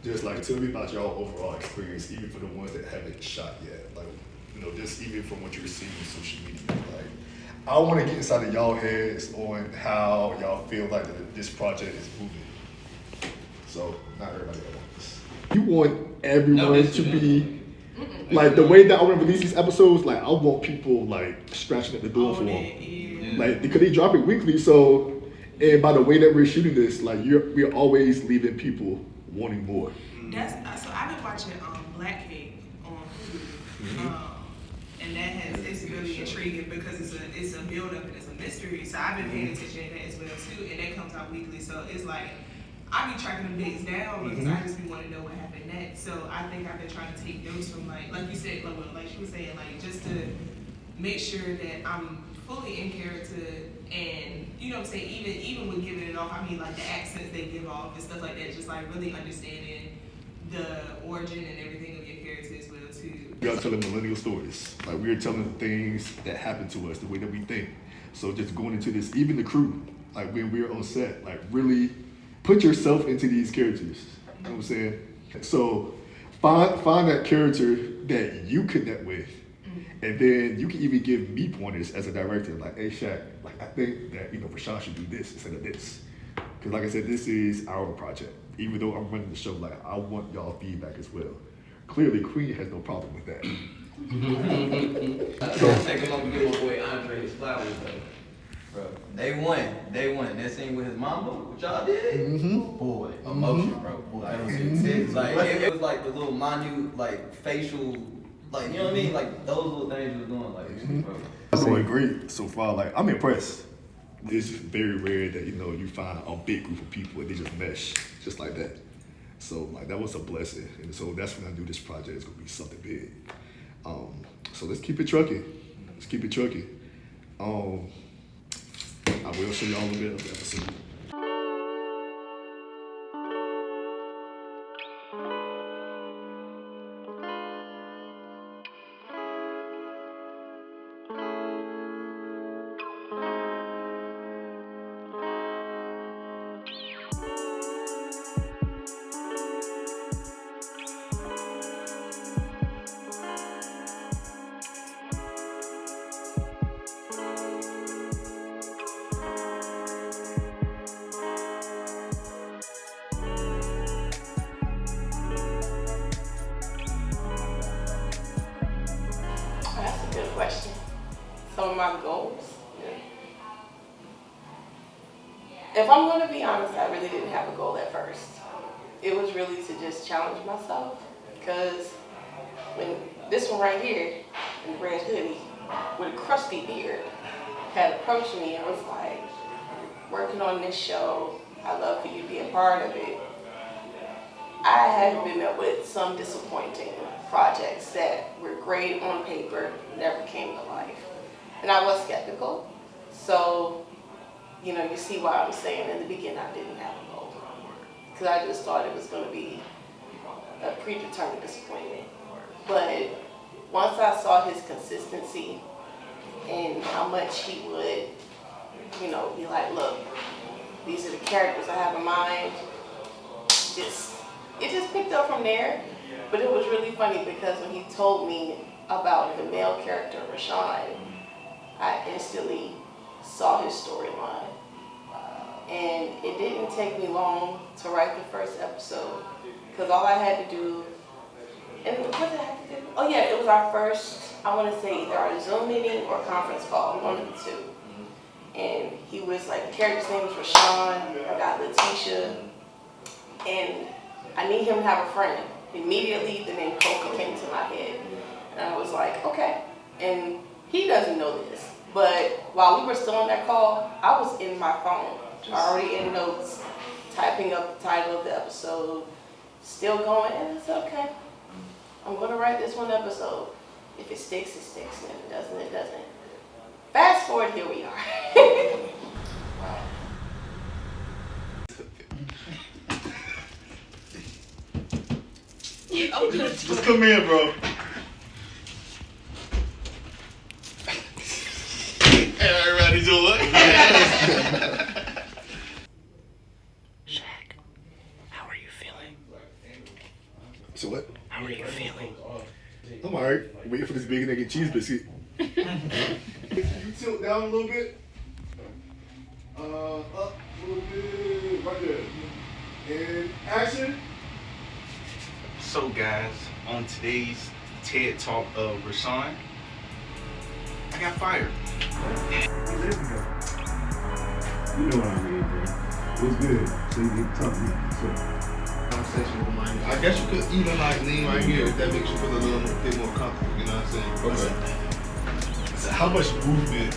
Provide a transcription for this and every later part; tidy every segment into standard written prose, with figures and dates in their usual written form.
Just like tell me about y'all overall experience, even for the ones that haven't shot yet. Like, just even from what you're seeing on social media. Like, I want to get inside of y'all heads on how y'all feel like this project is moving. So, not everybody at once. You want everyone to be like the way that I want to release these episodes. Like, I want people like scratching at the door for them, like because they drop it weekly. So, and by the way that we're shooting this, like we're always leaving people wanting more. That's so I've been watching Black Cake on Hulu, and it's really intriguing because it's a build up and it's a mystery. So I've been paying attention to that as well too, and that comes out weekly. So it's like I be tracking the dates down because I just be wanting to know what happened next. So I think I've been trying to take notes from like you said, like she was saying, like just to make sure that I'm fully in character. And you know what I'm saying, even with giving it off, I mean like the accents they give off and stuff like that, just like really understanding the origin and everything of your character as well too. We are telling millennial stories. Like we are telling things that happen to us, the way that we think. So just going into this, even the crew, like when we're on set, like really put yourself into these characters. You know what I'm saying? So find that character that you connect with. And then you can even give me pointers as a director, like, hey Shaq, like I think that Rashawn should do this instead of this, because like I said, this is our project. Even though I'm running the show, like I want y'all feedback as well. Clearly, Queen has no problem with that. So take him up and give my boy Andre his flowers though, bro. Day one. That scene with his mama, what y'all did, boy, emotion, bro. Like it was like the little minute, like facial. Like, you know what I mean? Like, those little things you were doing, like, bro. I'm doing great so far. Like, I'm impressed. It's just very rare that, you find a big group of people and they just mesh just like that. So, like, that was a blessing. And so that's when I knew this project is going to be something big. So let's keep it trucking. I will show y'all a little bit of the episode. Question. Some of my goals. If I'm going to be honest, I really didn't have a goal at first. It was really to just challenge myself, because when this one right here, in the red hoodie, with a crusty beard, had approached me and was like, working on this show, I'd love for you to be a part of it. I had been met with some disappointing projects that were great on paper, never came to life. And I was skeptical. So, you see why I'm saying in the beginning I didn't have a goal. Because I just thought it was going to be a predetermined disappointment. But once I saw his consistency and how much he would, be like, look, these are the characters I have in mind, it just picked up from there. But it was really funny because when he told me about the male character, Rashawn, I instantly saw his storyline. And it didn't take me long to write the first episode, because all I had to do, and what did I have to do? Oh yeah, it was our first, I want to say either our Zoom meeting or conference call, one of the two. And he was like, the character's name was Rashawn, I got Letitia, and I need him to have a friend. Immediately, the name Kofi came to my head. And I was like, okay. And he doesn't know this, but while we were still on that call, I was in my phone, already in notes, typing up the title of the episode, still going, and it's okay. I'm going to write this one episode. If it sticks, it sticks. And if it doesn't, it doesn't. Fast forward, here we are. Wow. Just come in, bro. Hey, everybody doing? Shaq, how are you feeling? So what? How are you feeling? I'm alright. Waiting for this bacon, egg, and cheese biscuit. You tilt down a little bit. Up a little bit. Right there. And action. So guys, on today's TED Talk of Rashawn, I got fired. You know what I mean, bro. What's good? So you get tough, man. So, Conversation with mine. I guess you could even like lean right here if that makes you feel a little bit more comfortable. You know what I'm saying? okay. So how much movement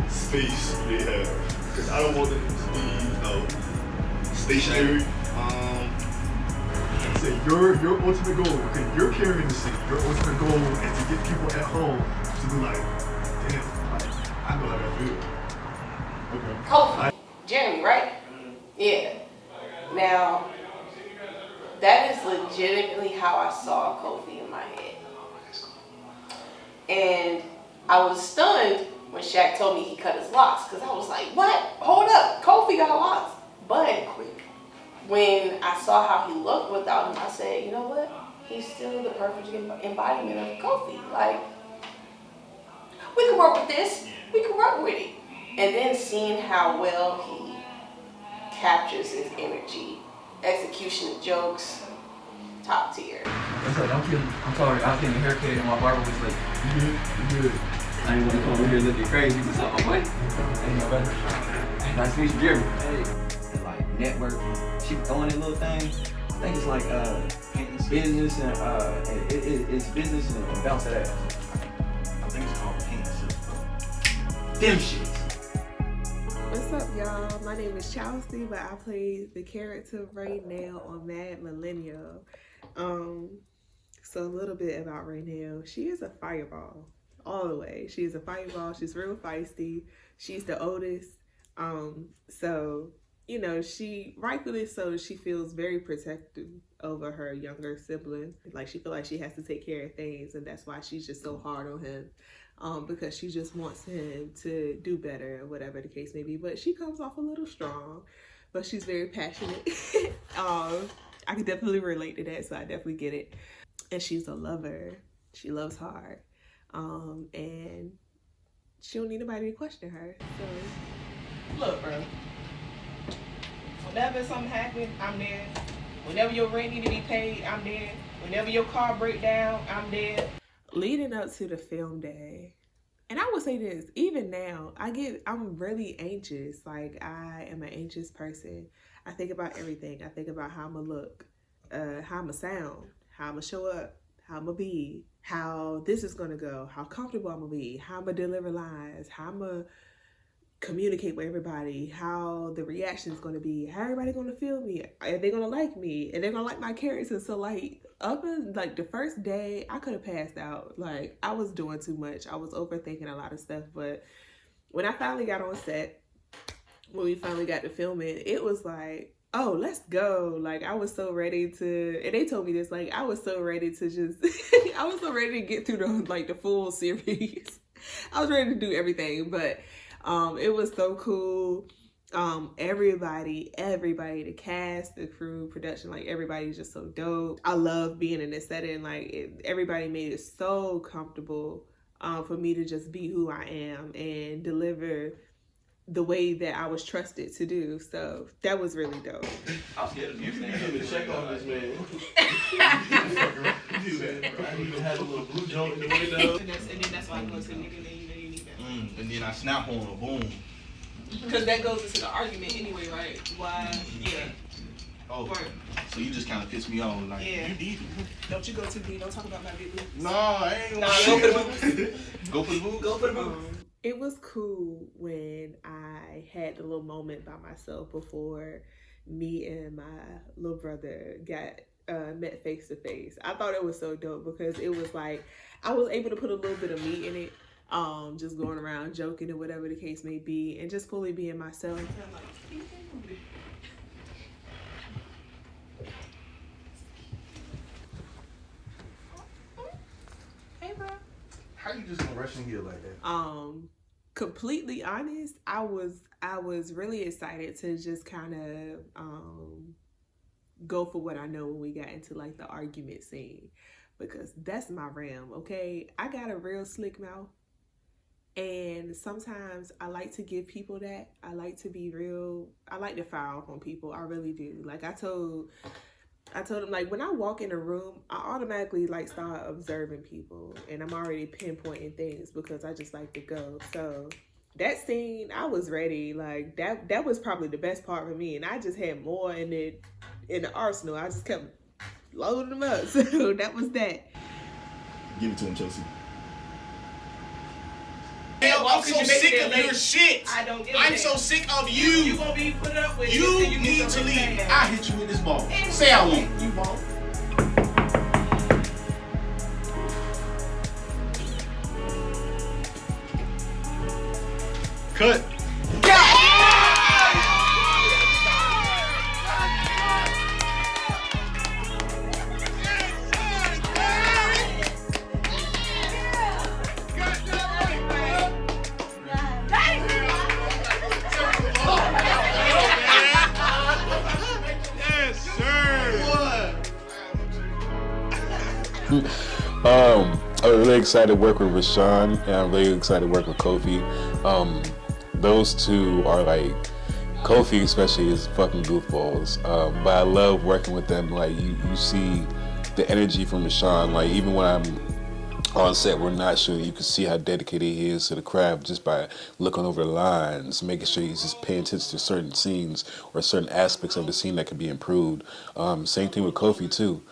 space do they have? Because I don't want them to be, stationary. So your ultimate goal, because you're carrying the city, your ultimate goal is to get people at home to be like, damn, like, I know how that feels. Okay. Kofi. Jeremy, right? Yeah. Now, that is legitimately how I saw Kofi in my head. And I was stunned when Shaq told me he cut his locks, because I was like, what? Hold up, Kofi got locks. But when I saw how he looked without him, I said, you know what? He's still the perfect embodiment of Kofi. Like, we can work with this. We can work with it. And then seeing how well he captures his energy, execution of jokes, top tier. What's up? I'm sorry. I was getting a haircut and my barber was like, You good. I ain't gonna come over here looking crazy. What's up, my boy? Hey, my brother. Nice to meet you, Jeremy. Hey. And like networking, she throwing in little things. I think it's like business and it's business and bounce that ass. I think it's called pants. Them shits. What's up, y'all? My name is Chelsea, but I play the character Raynell on Mad Millennial. So a little bit about Raynell. She is a fireball, all the way. She is a fireball. She's real feisty. She's the oldest. So, you know, she, rightfully so, she feels very protective over her younger sibling. Like, she feels like she has to take care of things, and that's why she's just so hard on him. Because she just wants him to do better, or whatever the case may be. But she comes off a little strong, but she's very passionate. I can definitely relate to that, so I definitely get it. And she's a lover. She loves hard. And she don't need nobody to question her. So, Look, bro. Whenever something happens, I'm there. Whenever your rent need to be paid, I'm there. Whenever your car break down, I'm there. leading up to the film day, and I would say this, even now, I'm really anxious. Like, I am an anxious person. I think about everything. I think about how I'm gonna look, how I'm gonna sound, how I'm gonna show up, how I'm gonna be, how this is gonna go, how comfortable I'm gonna be, how I'm gonna deliver lines, how I'm gonna communicate with everybody, how the reaction is going to be, how everybody going to feel me, are they going to like me, and they're going to like my character. So like, up in like the first day, I could have passed out. Like, I was doing too much. I was overthinking a lot of stuff. But when I finally got on set, when we finally got to filming, it was like, oh, let's go. Like, I was so ready to, and they told me this, like, I was so ready to just I was so ready to get through the full series. I was ready to do everything. But it was so cool. Everybody, the cast, the crew, production, like, everybody's just so dope. I love being in this setting. Like, everybody made it so comfortable for me to just be who I am and deliver the way that I was trusted to do. So that was really dope. I was scared of you. You need to check on this man. I even had a little blue joint in the window. And then that's why I go to the nigga that you need that. And then I snap on a boom. Because that goes into the argument anyway, right? Why? Yeah. Oh, Right. so you just kind of pissed me off. Like, Yeah. you need Don't you go too deep. Don't talk about my big boobs. No, I ain't Nah, gonna go for the boobs. Go for the boobs? Go for the boobs. It was cool when I had the little moment by myself before me and my little brother met face to face. I thought it was so dope because it was like I was able to put a little bit of me in it, just going around joking or whatever the case may be, and just fully being myself. Hey, bro. How you just gonna rush in here like that? Completely honest, I was really excited to just kind of go for what I know when we got into like the argument scene, because that's my realm. Okay, I got a real slick mouth, and sometimes I like to give people that. I like to be real. I like to fire off on people. I really do. Like I told him, like, when I walk in a room, I automatically like start observing people, and I'm already pinpointing things because I just like to go. So that scene, I was ready. Like that was probably the best part for me, and I just had more in the arsenal. I just kept loading them up. So that was that. Give it to him, Chelsea. Hell, I'm so sick of your shit. I don't give a I'm damn. so sick of you. You gonna be put up with You this, and need get to something leave. bad. I hit you with this ball. Say I won't. You won't. Cut. I'm really excited to work with Rashawn, and I'm really excited to work with Kofi. Those two are like, Kofi especially is fucking goofballs, but I love working with them. Like you see the energy from Rashawn. Like even when I'm on set, we're not shooting, you can see how dedicated he is to the craft just by looking over the lines, making sure he's just paying attention to certain scenes or certain aspects of the scene that could be improved. Same thing with Kofi too.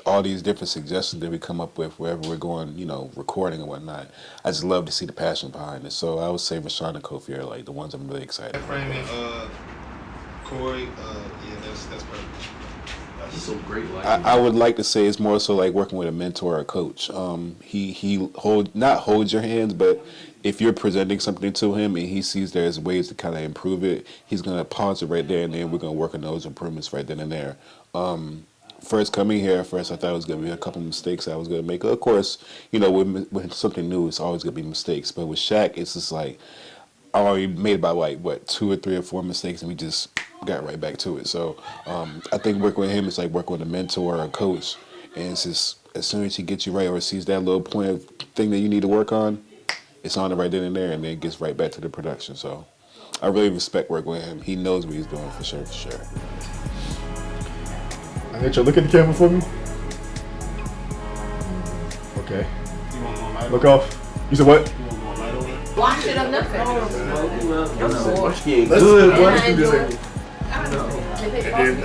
All these different suggestions that we come up with wherever we're going, recording and whatnot. I just love to see the passion behind it. So I would say Rashawn and Kofi are like the ones I'm really excited about. Framing, Corey, yeah, that's perfect. That's so great. Like I would like to say it's more so like working with a mentor or a coach. He not holds your hands, but if you're presenting something to him and he sees there's ways to kind of improve it, he's gonna pause it right there, and then we're gonna work on those improvements right then and there. First coming here, I thought it was going to be a couple of mistakes I was going to make. Of course, with something new, it's always going to be mistakes. But with Shaq, it's just like, I already made about 2 or 3 or 4 mistakes, and we just got right back to it. So I think working with him is like working with a mentor or a coach. And it's just, as soon as he gets you right or sees that little point of thing that you need to work on, it's on it right then and there, and then it gets right back to the production. So I really respect working with him. He knows what he's doing for sure. I need you to look at the camera for me. Okay. You want more light? Look off. You said what? You want more light on it? Watch it on nothing. Let's do it. Let's do this. And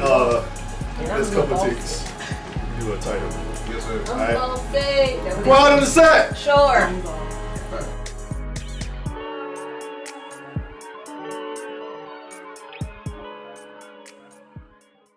And then let's couple takes. Do a title. Yes, sir. I'm gonna say. Go out on the set. Sure.